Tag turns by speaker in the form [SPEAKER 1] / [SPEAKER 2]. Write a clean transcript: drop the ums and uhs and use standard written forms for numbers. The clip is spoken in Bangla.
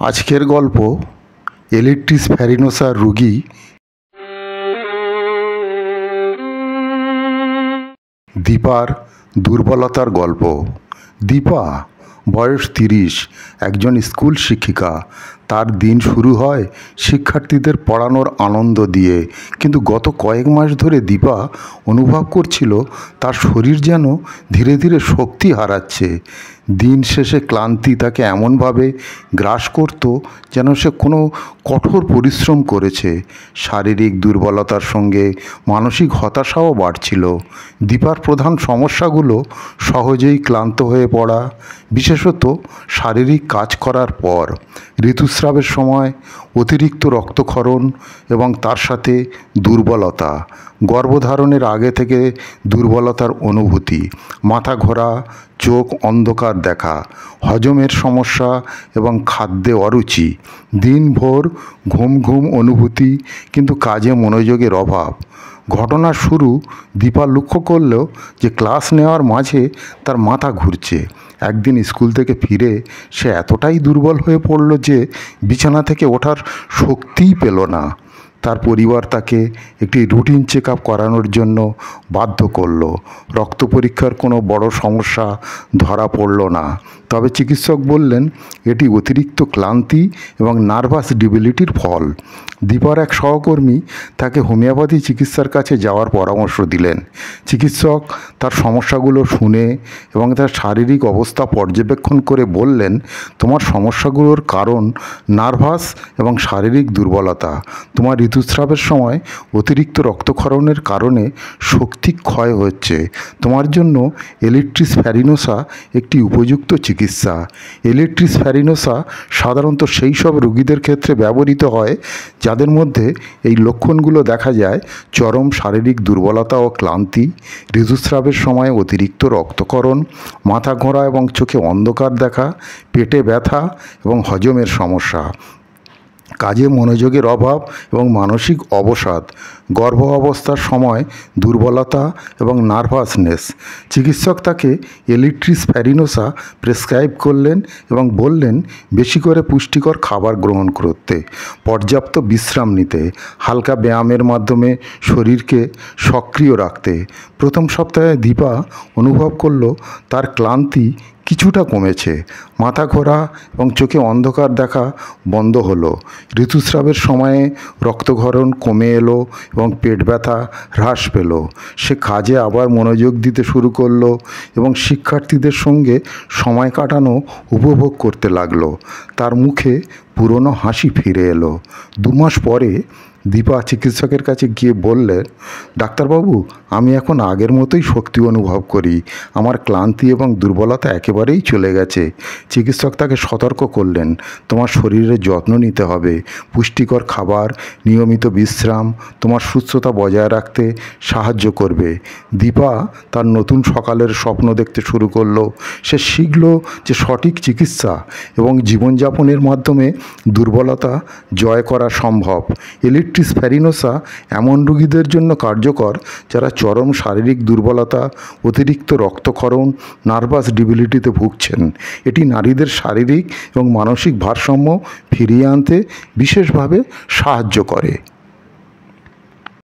[SPEAKER 1] আজকের গল্প এলিট্রিস ফ্যারিনোসার রোগী দীপার দুর্বলতার গল্প। দীপা বয়স 30, একজন স্কুল শিক্ষিকা। তার দিন শুরু হয় শিক্ষার্থীদের পড়ানোর আনন্দ দিয়ে, কিন্তু গত কয়েক মাস ধরে দীপা অনুভব করছিল তার শরীর যেন ধীরে ধীরে শক্তি হারাচ্ছে। দিন শেষে ক্লান্তি তাকে এমনভাবে গ্রাস করত যেন সে কোনো কঠোর পরিশ্রম করেছে। শারীরিক দুর্বলতার সঙ্গে মানসিক হতাশাও বাড়ছিল। দীপার প্রধান সমস্যাগুলো সহজেই ক্লান্ত হয়ে পড়া, বিশেষত শারীরিক কাজ করার পর, ঋতুস্রাবের সময় অতিরিক্ত রক্তক্ষরণ এবং তার সাথে দুর্বলতা, গর্ভধারণের আগে থেকে দুর্বলতার অনুভূতি, মাথা ঘোরা, চোখ অন্ধকার দেখা, হজমের সমস্যা এবং খাদ্যে অরুচি, দিনভর ঘুম ঘুম অনুভূতি কিন্তু কাজে মনোযোগের অভাব। ঘটনার শুরু দীপা লক্ষ্য করলেও যে ক্লাস নেওয়ার মাঝে তার মাথা ঘুরছে। একদিন স্কুল থেকে ফিরে সে এতটাই দুর্বল হয়ে পড়ল যে বিছানা থেকে ওঠার শক্তিই পেল না। তার পরিবার তাকে একটি রুটিন চেক আপ করানোর জন্য বাধ্য করল। রক্ত পরীক্ষার কোনো বড় সমস্যা ধরা পড়ল না, তবে চিকিৎসক বললেন এটি অতিরিক্ত ক্লান্তি এবং নার্ভাস ডিবিলিটির ফল। দীপার এক সহকর্মী তাকে হোমিওপ্যাথি চিকিৎসার কাছে যাওয়ার পরামর্শ দিলেন। চিকিৎসক তার সমস্যাগুলো শুনে এবং তার শারীরিক অবস্থা পর্যবেক্ষণ করে বললেন, তোমার সমস্যাগুলোর কারণ নার্ভাস এবং শারীরিক দুর্বলতা। তোমার ঋতুস্রাবের সময় অতিরিক্ত রক্তক্ষরণের কারণে শক্তি ক্ষয় হচ্ছে। তোমার জন্য এলিট্রিস ফ্যারিনোসা একটি উপযুক্ত চিকিৎসা। এলিট্রিস ফ্যারিনোসা সাধারণত সেই সব রোগীদের ক্ষেত্রে ব্যবহৃত হয় যাদের মধ্যে এই লক্ষণগুলো দেখা যায়: চরম শারীরিক দুর্বলতা ও ক্লান্তি, ঋতুস্রাবের সময় অতিরিক্ত রক্তক্ষরণ, মাথা ঘোরা এবং চোখে অন্ধকার দেখা, পেটে ব্যথা এবং হজমের সমস্যা, কাজে মনোযোগের অভাব এবং মানসিক অবসাদ, গর্ভ অবস্থার সময় দুর্বলতা এবং নার্ভাসনেস। চিকিৎসক তাকে এলিট্রিস ফ্যারিনোসা প্রেসক্রাইব করলেন এবং বললেন বেশি করে পুষ্টিকর খাবার গ্রহণ করতে, পর্যাপ্ত বিশ্রাম নিতে, হালকা ব্যায়ামের মাধ্যমে শরীরকে সক্রিয় রাখতে। প্রথম সপ্তাহে দীপা অনুভব করল তার ক্লান্তি কিছুটা কমেছে, মাথা ঘোরা এবং চোখে অন্ধকার দেখা বন্ধ হলো, ঋতুস্রাবের সময়ে রক্তক্ষরণ কমে এলো এবং পেট ব্যথা হ্রাস পেল। সে কাজে আবার মনোযোগ দিতে শুরু করলো এবং শিক্ষার্থীদের সঙ্গে সময় কাটানো উপভোগ করতে লাগলো। তার মুখে পুরনো হাসি ফিরে এলো। 2 মাস পরে দীপা চিকিৎসকের কাছে গিয়ে বললেন, ডাক্তারবাবু, আমি এখন আগের মতোই শক্তি অনুভব করি। আমার ক্লান্তি এবং দুর্বলতা একেবারেই চলে গেছে। চিকিৎসক তাকে সতর্ক করলেন, তোমার শরীরের যত্ন নিতে হবে। পুষ্টিকর খাবার, নিয়মিত বিশ্রাম তোমার সুস্থতা বজায় রাখতে সাহায্য করবে। দীপা তার নতুন সকালের স্বপ্ন দেখতে শুরু করলো। সে শিখল যে সঠিক চিকিৎসা এবং জীবনযাপনের মাধ্যমে দুর্বলতা জয় করা সম্ভব। এলিট্রিস ফ্যারিনোসা এমন রোগীদের জন্য কার্যকর যারা চরম শারীরিক দুর্বলতা, অতিরিক্ত রক্তক্ষরণ, নার্ভাস ডিবিলিটিতে ভুগছেন। এটি নারীদের শারীরিক এবং মানসিক ভারসাম্য ফিরিয়ে আনতে বিশেষভাবে সাহায্য করে।